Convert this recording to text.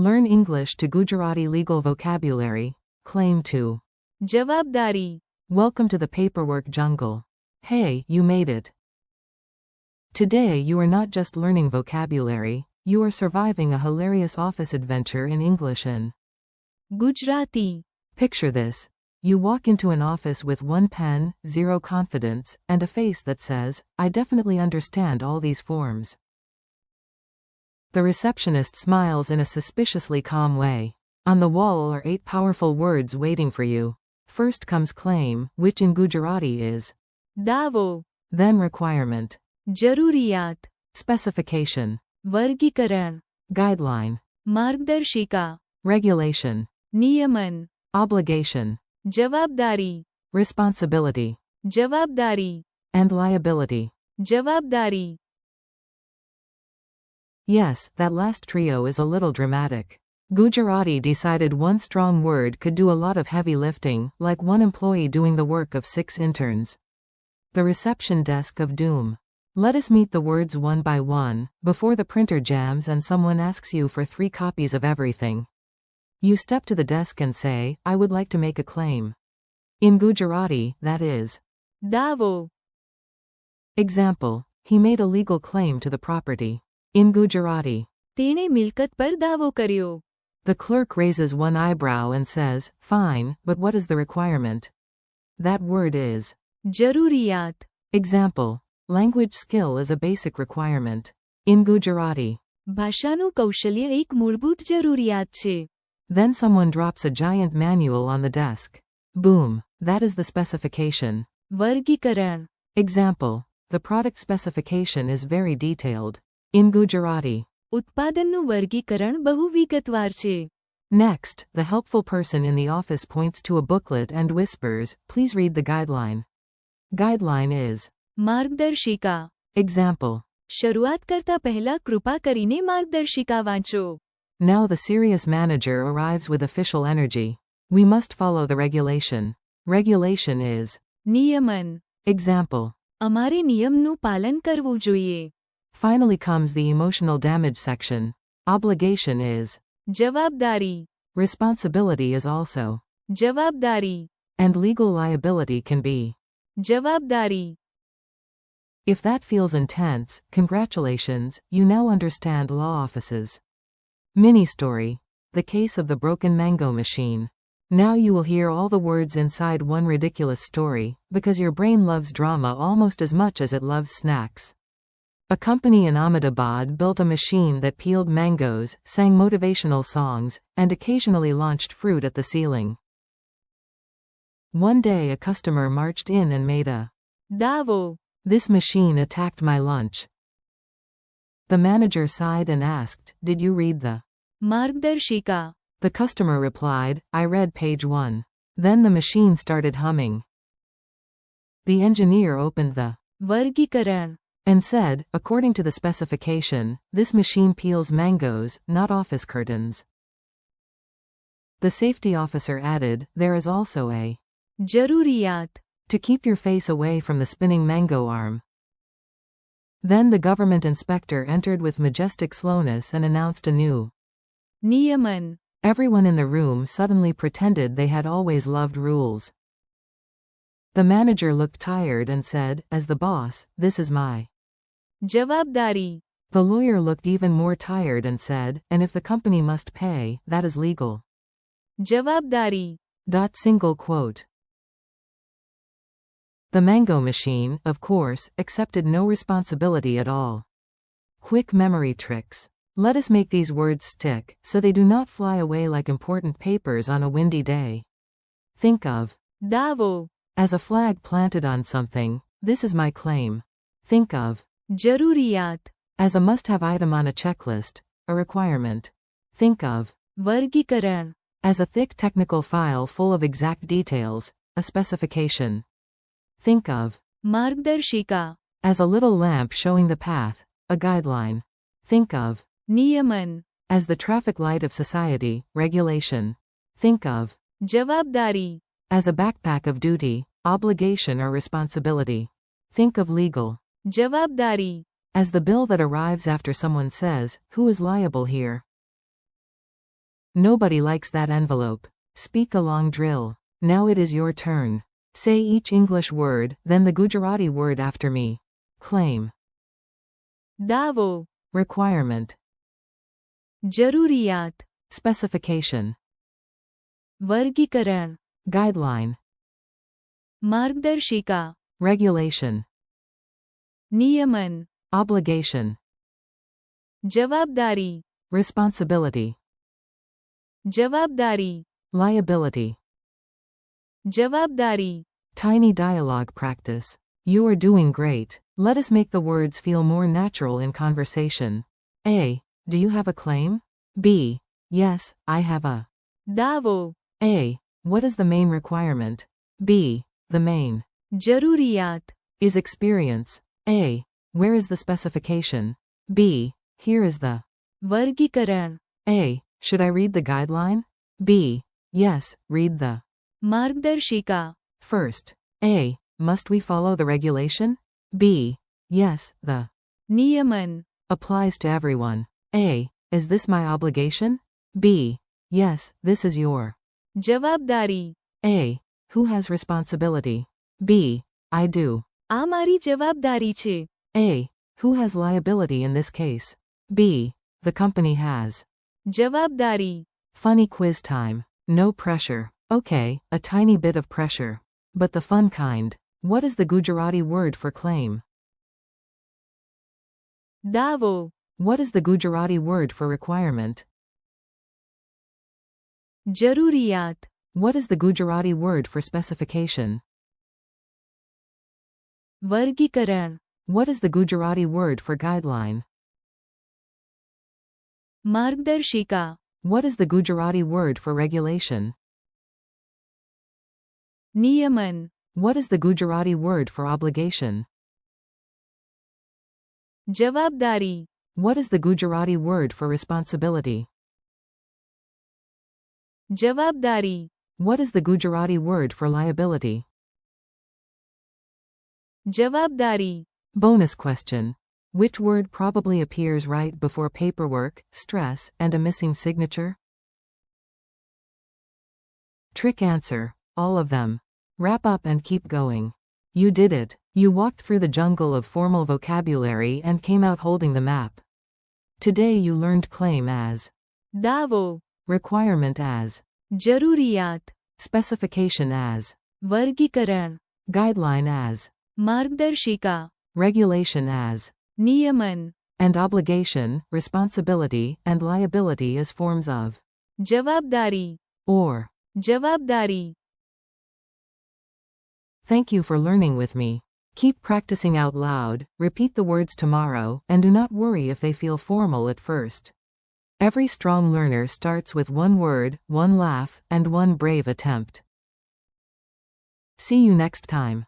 Learn English to Gujarati legal vocabulary. Claim to. जवाबदारी. Welcome to the paperwork jungle. Hey, you made it. Today you are not just learning vocabulary, you are surviving a hilarious office adventure in English in Gujarati. Picture this. You walk into an office with one pen, zero confidence, and a face that says, I definitely understand all these forms. The receptionist smiles in a suspiciously calm way. On the wall are 8 powerful words waiting for you. First comes claim, which in Gujarati is दावो. then requirement, जरूरियात. specification, वर्गीकरण. guideline, मार्गदर्शिका. regulation, नियमन. obligation, जवाबदारी. responsibility, जवाबदारी. and liability. जवाबदारी. Yes, that last trio is a little dramatic. Gujarati decided one strong word could do a lot of heavy lifting, like one employee doing the work of 6 interns. The reception desk of doom. Let us meet the words one by one, before the printer jams and someone asks you for 3 copies of everything. You step to the desk and say, I would like to make a claim. In Gujarati, that is दावो. Example. He made a legal claim to the property. In Gujarati, તેણે મિલકત પર દાવો કર્યો. the clerk raises one eyebrow and says, fine, but what is the requirement? That word is जरूरियात. Example. Language skill is a basic requirement. In Gujarati. ભાષાનું કૌશલ્ય એક મૂળભૂત જરૂરિયાત છે. Then someone drops a giant manual on the desk. Boom. That is the specification. વર્ગીકરણ. Example. The product specification is very detailed. In Gujarati. ઉત્પાદનનું વર્ગીકરણ બહુ વિગતવાર છે. Next, the helpful person in the office points to a booklet and whispers, please read the guideline. Guideline is માર્ગદર્શિકા. Example. શરૂઆત કરતા પહેલા કૃપા કરીને માર્ગદર્શિકા વાંચો. Now the serious manager arrives with official energy. We must follow the regulation. Regulation is નિયમન. Example. અમારે નિયમનું પાલન કરવું જોઈએ. Finally comes the emotional damage section. Obligation is જવાબદારી. responsibility is also, જવાબદારી. and legal liability can be. જવાબદારી. If that feels intense, congratulations, you now understand law offices. Mini story. The case of the broken mango machine. Now you will hear all the words inside one ridiculous story, because your brain loves drama almost as much as it loves snacks. A company in Ahmedabad built a machine that peeled mangoes, sang motivational songs, and occasionally launched fruit at the ceiling. One day a customer marched in and made a દાવો. This machine attacked my lunch. The manager sighed and asked, did you read the માર્ગદર્શિકા. The customer replied, I read page 1. Then the machine started humming. The engineer opened the વર્ગીકરણ. and said, according to the specification, this machine peels mangoes, not office curtains. The safety officer added, there is also a જરૂરિયાત. to keep your face away from the spinning mango arm. Then the government inspector entered with majestic slowness and announced anew. નિયમન. Everyone in the room suddenly pretended they had always loved rules. The manager looked tired and said, as the boss, this is my જવાબદારી. The lawyer looked even more tired and said, and if the company must pay, that is legal. જવાબદારી. Single quote. The mango machine, of course, accepted no responsibility at all. Quick memory tricks. Let us make these words stick, so they do not fly away like important papers on a windy day. Think of દાવો. as a flag planted on something, this is my claim. Think of જરૂરિયાત. as a must-have item on a checklist, a requirement. Think of વર્ગીકરણ. as a thick technical file full of exact details, a specification. Think of માર્ગદર્શિકા. as a little lamp showing the path, a guideline. Think of નિયમન. as the traffic light of society, regulation. Think of જવાબદારી. as a backpack of duty, obligation or responsibility. Think of legal જવાબદારી. as the bill that arrives after someone says, who is liable here? Nobody likes that envelope. Speak a long drill. Now it is your turn. Say each English word, then the Gujarati word after me. Claim. દાવો, Requirement. જરૂરિયાત, Specification. વર્ગીકરણ, Guideline. માર્ગદર્શિકા, Regulation. નિયમન, Obligation. જવાબદારી, Responsibility. જવાબદારી, Liability. જવાબદારી. Tiny dialogue practice. You are doing great. Let us make the words feel more natural in conversation. A. Do you have a claim? B. Yes, I have a. દાવો, A. What is the main requirement? B. The main. જરૂરિયાત, Is experience. A. Where is the specification? B. Here is the. વર્ગીકરણ, A. Should I read the guideline? B. Yes, read the. માર્ગદર્શિકા, First. A. Must we follow the regulation? B. Yes, the. નિયમન, Applies to everyone. A. Is this my obligation? B. Yes, this is your. જવાબદારી. A. Who has responsibility? B. I do. આ મારી જવાબદારી છે. A. Who has liability in this case? B. The company has. જવાબદારી, Funny quiz time. No pressure. Okay, a tiny bit of pressure. But the fun kind. What is the Gujarati word for claim? દાવો, What is the Gujarati word for requirement? જરૂરિયાત, What is the Gujarati word for specification? વર્ગીકરણ, What is the Gujarati word for guideline? માર્ગદર્શિકા, What is the Gujarati word for regulation? નિયમન, What is the Gujarati word for obligation? જવાબદારી, What is the Gujarati word for responsibility? જવાબદારી, What is the Gujarati word for liability? જવાબદારી. Bonus question. Which word probably appears right before paperwork, stress, and a missing signature? Trick answer. All of them. Wrap up and keep going. You did it. You walked through the jungle of formal vocabulary and came out holding the map. Today you learned claim as. દાવો, Requirement as. જરૂરિયાત, Specification as. વર્ગીકરણ, Guideline as. માર્ગદર્શિકા, Regulation as. નિયમન, And obligation, responsibility, and liability as forms of. જવાબદારી, Or. જવાબદારી. Thank you for learning with me. Keep practicing out loud, repeat the words tomorrow, and do not worry if they feel formal at first. Every strong learner starts with one word, one laugh, and one brave attempt. See you next time.